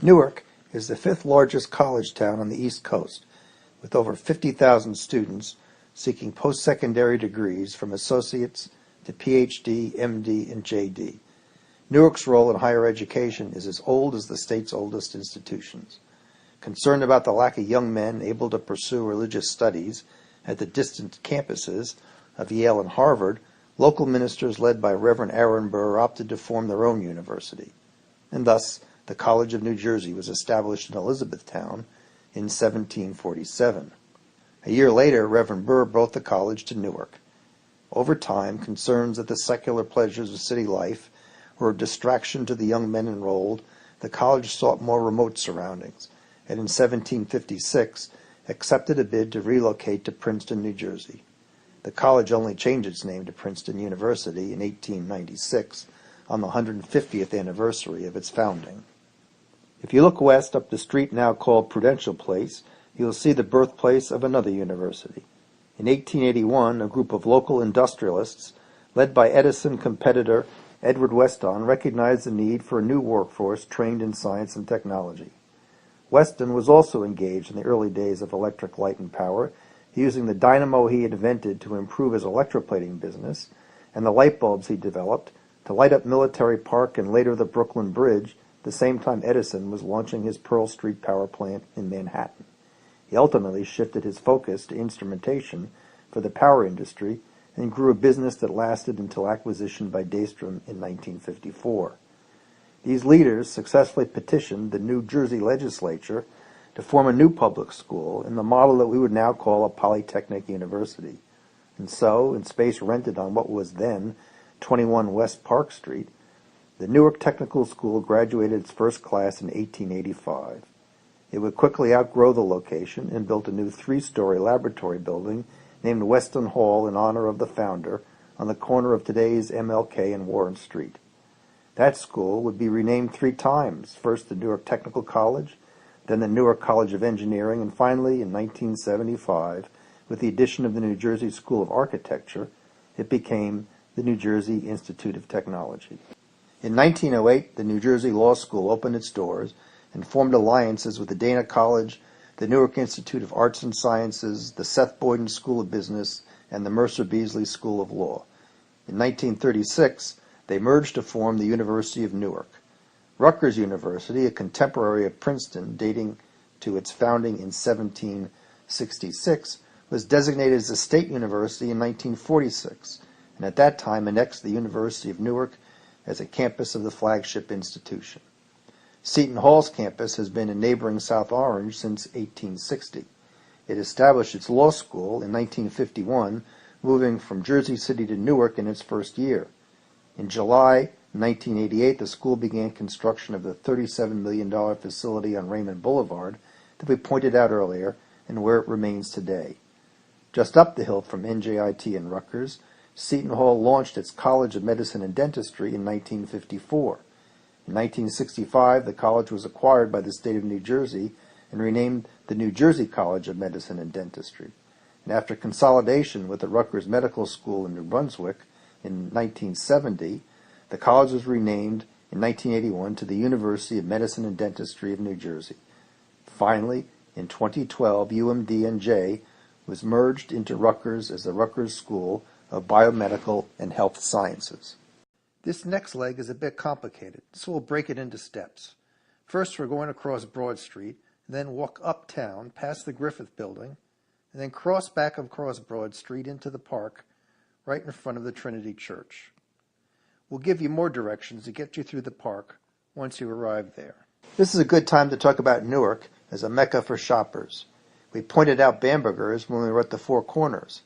Newark is the fifth largest college town on the East Coast, with over 50,000 students seeking post-secondary degrees from associates to PhD, MD, and JD. Newark's role in higher education is as old as the state's oldest institutions. Concerned about the lack of young men able to pursue religious studies at the distant campuses of Yale and Harvard, local ministers led by Reverend Aaron Burr opted to form their own university, and thus the College of New Jersey was established in Elizabethtown in 1747. A year later, Reverend Burr brought the college to Newark. Over time, concerns that the secular pleasures of city life were a distraction to the young men enrolled, the college sought more remote surroundings, and in 1756 accepted a bid to relocate to Princeton, New Jersey. The college only changed its name to Princeton University in 1896 on the 150th anniversary of its founding. If you look west up the street now called Prudential Place, you'll see the birthplace of another university. In 1881, a group of local industrialists, led by Edison competitor Edward Weston, recognized the need for a new workforce trained in science and technology. Weston was also engaged in the early days of electric light and power, using the dynamo he had invented to improve his electroplating business and the light bulbs he developed to light up Military Park and later the Brooklyn Bridge, the same time Edison was launching his Pearl Street power plant in Manhattan. He ultimately shifted his focus to instrumentation for the power industry and grew a business that lasted until acquisition by Daystrom in 1954. These leaders successfully petitioned the New Jersey legislature to form a new public school in the model that we would now call a polytechnic university. And so, in space rented on what was then 21 West Park Street, the Newark Technical School graduated its first class in 1885. It would quickly outgrow the location and built a new three-story laboratory building named Weston Hall in honor of the founder on the corner of today's MLK and Warren Street. That school would be renamed three times, first the Newark Technical College, then the Newark College of Engineering, and finally, in 1975, with the addition of the New Jersey School of Architecture, it became the New Jersey Institute of Technology. In 1908, the New Jersey Law School opened its doors and formed alliances with the Dana College, the Newark Institute of Arts and Sciences, the Seth Boyden School of Business, and the Mercer Beasley School of Law. In 1936, they merged to form the University of Newark. Rutgers University, a contemporary of Princeton dating to its founding in 1766, was designated as a state university in 1946, and at that time annexed the University of Newark as a campus of the flagship institution. Seton Hall's campus has been in neighboring South Orange since 1860. It established its law school in 1951, moving from Jersey City to Newark in its first year. In July 1988, the school began construction of the $37 million facility on Raymond Boulevard that we pointed out earlier and where it remains today. Just up the hill from NJIT and Rutgers, Seton Hall launched its College of Medicine and Dentistry in 1954. In 1965, the college was acquired by the state of New Jersey and renamed the New Jersey College of Medicine and Dentistry. And after consolidation with the Rutgers Medical School in New Brunswick in 1970, the college was renamed in 1981 to the University of Medicine and Dentistry of New Jersey. Finally, in 2012, UMDNJ was merged into Rutgers as the Rutgers School of Biomedical and Health Sciences. This next leg is a bit complicated, so we'll break it into steps. First, we're going across Broad Street, then walk uptown past the Griffith Building, and then cross back across Broad Street into the park, right in front of the Trinity Church. We'll give you more directions to get you through the park once you arrive there. This is a good time to talk about Newark as a mecca for shoppers. We pointed out Bamberger's when we were at the Four Corners.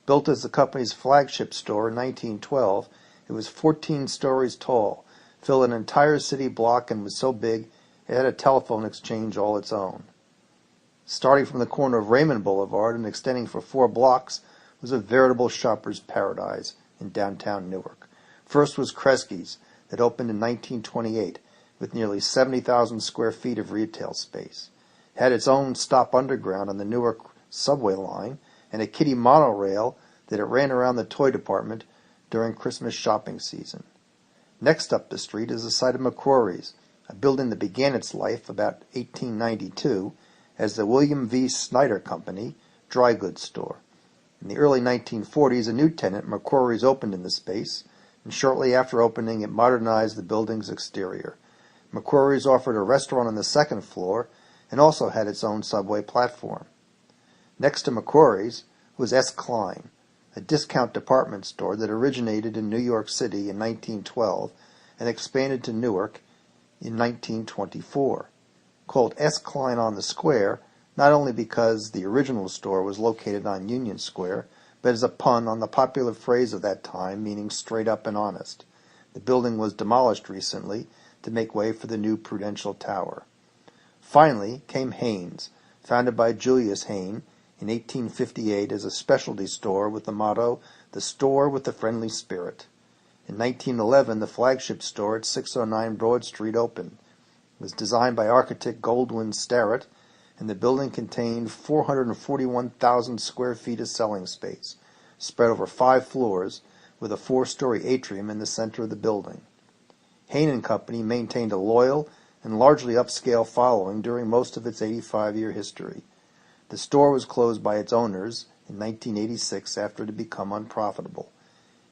Built as the company's flagship store in 1912, it was 14 stories tall, filled an entire city block, and was so big it had a telephone exchange all its own. Starting from the corner of Raymond Boulevard and extending for 4 blocks was a veritable shopper's paradise in downtown Newark. First was Kresge's, that opened in 1928 with nearly 70,000 square feet of retail space. It had its own stop underground on the Newark subway line and a kiddie monorail that it ran around the toy department during Christmas shopping season. Next up the street is the site of McCrory's, a building that began its life about 1892 as the William V. Snyder Company dry goods store. In the early 1940s, a new tenant, McCrory's, opened in the space, and shortly after opening, it modernized the building's exterior. McCrory's offered a restaurant on the second floor and also had its own subway platform. Next to McCrory's was S. Klein, a discount department store that originated in New York City in 1912 and expanded to Newark in 1924. Called S. Klein on the Square, not only because the original store was located on Union Square, but as a pun on the popular phrase of that time meaning straight up and honest. The building was demolished recently to make way for the new Prudential Tower. Finally came Haines, founded by Julius Hayne in 1858 as a specialty store with the motto, "The Store with the Friendly Spirit." In 1911, the flagship store at 609 Broad Street opened. It was designed by architect Goldwyn Starrett, and the building contained 441,000 square feet of selling space, spread over 5 floors, with a 4-story atrium in the center of the building. Hayne and Company maintained a loyal and largely upscale following during most of its 85-year history. The store was closed by its owners in 1986 after it had become unprofitable.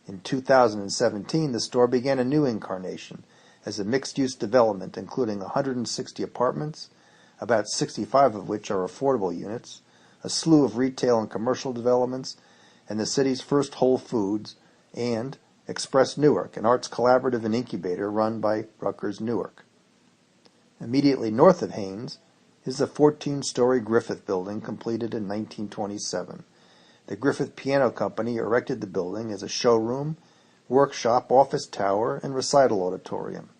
In 2017, the store began a new incarnation as a mixed-use development including 160 apartments, about 65 of which are affordable units, a slew of retail and commercial developments, and the city's first Whole Foods, and Express Newark, an arts collaborative and incubator run by Rutgers Newark. Immediately north of Haines is the 14-story Griffith Building, completed in 1927. The Griffith Piano Company erected the building as a showroom, workshop, office tower, and recital auditorium.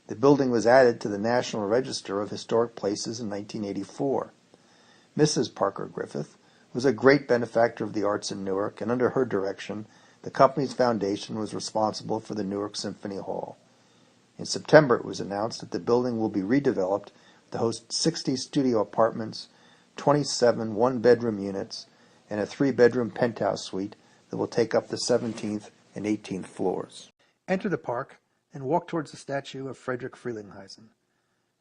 The building was added to the National Register of Historic Places in 1984. Mrs. Parker Griffith was a great benefactor of the arts in Newark, and under her direction, the company's foundation was responsible for the Newark Symphony Hall. In September, it was announced that the building will be redeveloped to host 60 studio apartments, 27 one-bedroom units, and a 3-bedroom penthouse suite that will take up the 17th and 18th floors. Enter the park and walk towards the statue of Frederick Frelinghuysen.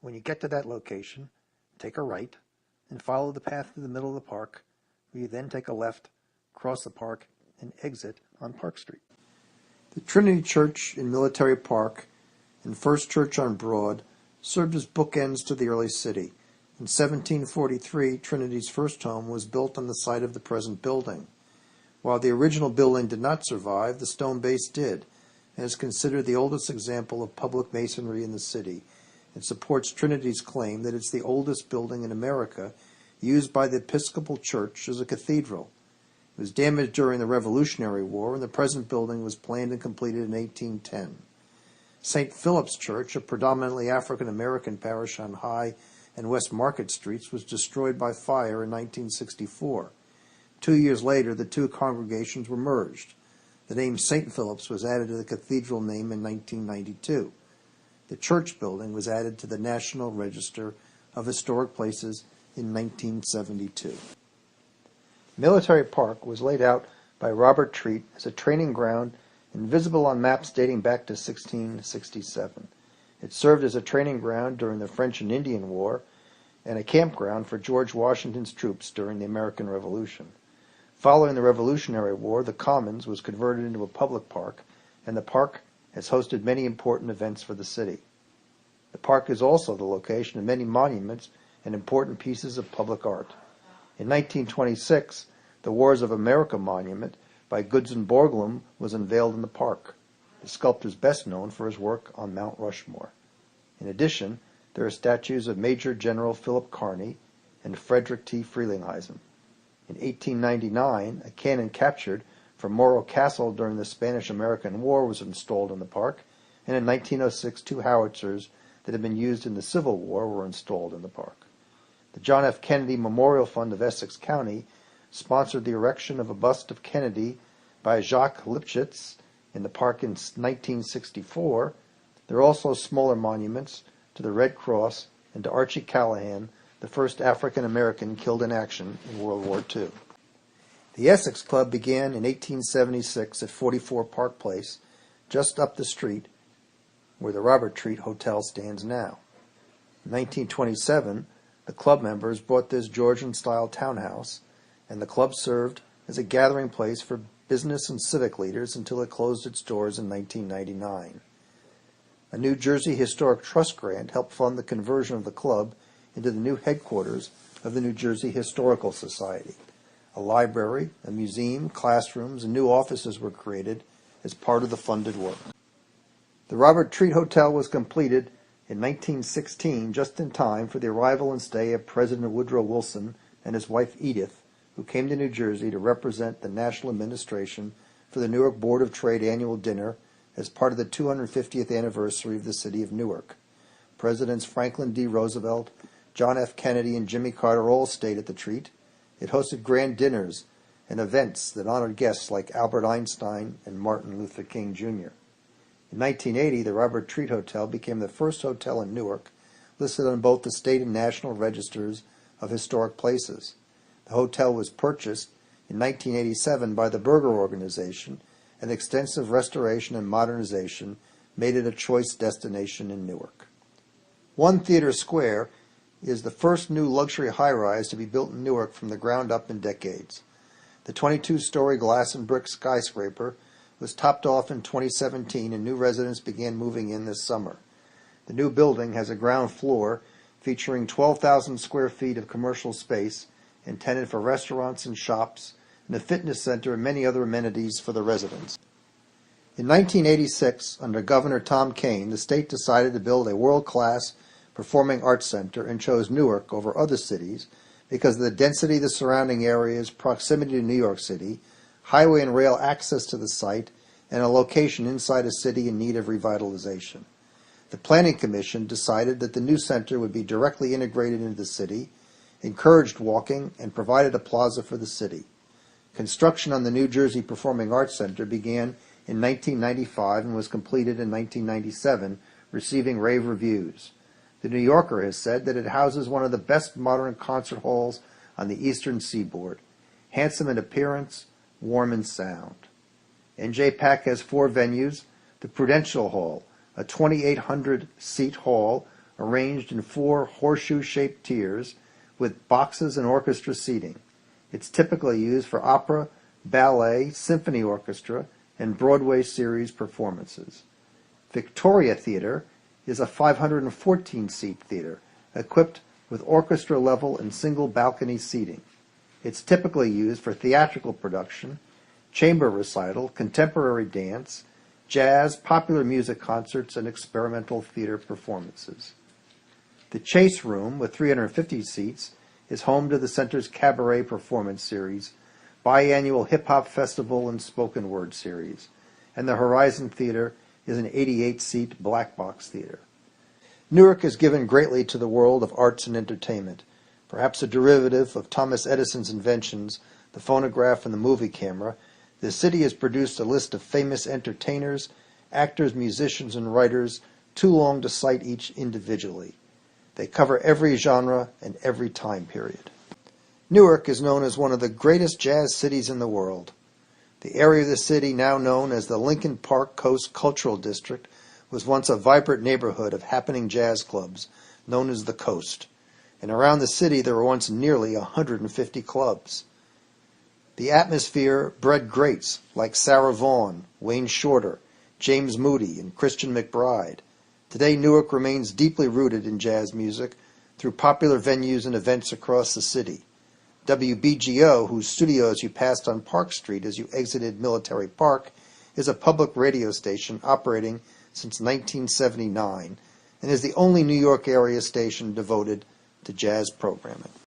When you get to that location, take a right and follow the path to the middle of the park, where you then take a left, cross the park, and exit on Park Street. The Trinity Church in Military Park and First Church on Broad served as bookends to the early city. In 1743, Trinity's first home was built on the site of the present building. While the original building did not survive, the stone base did, and is considered the oldest example of public masonry in the city. It supports Trinity's claim that it's the oldest building in America used by the Episcopal Church as a cathedral. It was damaged during the Revolutionary War, and the present building was planned and completed in 1810. St. Philip's Church, a predominantly African-American parish on High and West Market Streets, was destroyed by fire in 1964. 2 years later, the two congregations were merged. The name St. Philip's was added to the cathedral name in 1992. The church building was added to the National Register of Historic Places in 1972. Military Park was laid out by Robert Treat as a training ground and visible on maps dating back to 1667. It served as a training ground during the French and Indian War and a campground for George Washington's troops during the American Revolution. Following the Revolutionary War, the Commons was converted into a public park, and the park has hosted many important events for the city. The park is also the location of many monuments and important pieces of public art. In 1926, the Wars of America monument by Goodson Borglum was unveiled in the park. The sculptor is best known for his work on Mount Rushmore. In addition, there are statues of Major General Philip Kearny and Frederick T. Frelinghuysen. In 1899, a cannon captured from Morro Castle during the Spanish-American War was installed in the park, and in 1906, 2 howitzers that had been used in the Civil War were installed in the park. The John F. Kennedy Memorial Fund of Essex County sponsored the erection of a bust of Kennedy by Jacques Lipschitz in the park in 1964. There are also smaller monuments to the Red Cross and to Archie Callahan, the first African-American killed in action in World War II. The Essex Club began in 1876 at 44 Park Place, just up the street where the Robert Treat Hotel stands now. In 1927, the club members bought this Georgian-style townhouse, and the club served as a gathering place for business and civic leaders until it closed its doors in 1999. A New Jersey Historic Trust grant helped fund the conversion of the club into the new headquarters of the New Jersey Historical Society. A library, a museum, classrooms, and new offices were created as part of the funded work. The Robert Treat Hotel was completed in 1916, just in time for the arrival and stay of President Woodrow Wilson and his wife Edith, who came to New Jersey to represent the national administration for the Newark Board of Trade annual dinner as part of the 250th anniversary of the city of Newark. Presidents Franklin D. Roosevelt, John F. Kennedy, and Jimmy Carter all stayed at the Treat. It hosted grand dinners and events that honored guests like Albert Einstein and Martin Luther King, Jr. In 1980, the Robert Treat Hotel became the first hotel in Newark listed on both the state and national registers of historic places. The hotel was purchased in 1987 by the Berger Organization, and extensive restoration and modernization made it a choice destination in Newark. One Theater Square is the first new luxury high-rise to be built in Newark from the ground up in decades. The 22-story glass and brick skyscraper was topped off in 2017, and new residents began moving in this summer. The new building has a ground floor featuring 12,000 square feet of commercial space intended for restaurants and shops, and a fitness center and many other amenities for the residents. In 1986, under Governor Tom Kean, the state decided to build a world-class performing arts center and chose Newark over other cities because of the density of the surrounding areas, proximity to New York City, highway and rail access to the site, and a location inside a city in need of revitalization. The Planning Commission decided that the new center would be directly integrated into the city, encouraged walking, and provided a plaza for the city. Construction on the New Jersey Performing Arts Center began in 1995 and was completed in 1997, receiving rave reviews. The New Yorker has said that it houses one of the best modern concert halls on the eastern seaboard, handsome in appearance, warm in sound. NJPAC has 4 venues: the Prudential Hall, a 2,800-seat hall arranged in 4 horseshoe-shaped tiers with boxes and orchestra seating. It's typically used for opera, ballet, symphony orchestra, and Broadway series performances. Victoria Theater is a 514-seat theater equipped with orchestra level and single balcony seating. It's typically used for theatrical production, chamber recital, contemporary dance, jazz, popular music concerts, and experimental theater performances. The Chase Room, with 350 seats, is home to the center's cabaret performance series, biannual hip-hop festival, and spoken word series. And the Horizon Theater is an 88-seat black box theater. Newark has given greatly to the world of arts and entertainment, perhaps a derivative of Thomas Edison's inventions, the phonograph and the movie camera. The city has produced a list of famous entertainers, actors, musicians, and writers, too long to cite each individually. They cover every genre and every time period. Newark is known as one of the greatest jazz cities in the world. The area of the city, now known as the Lincoln Park Coast Cultural District, was once a vibrant neighborhood of happening jazz clubs known as the Coast. And around the city there were once nearly 150 clubs. The atmosphere bred greats like Sarah Vaughan, Wayne Shorter, James Moody, and Christian McBride. Today, Newark remains deeply rooted in jazz music through popular venues and events across the city. WBGO, whose studios you passed on Park Street as you exited Military Park, is a public radio station operating since 1979 and is the only New York area station devoted to jazz programming.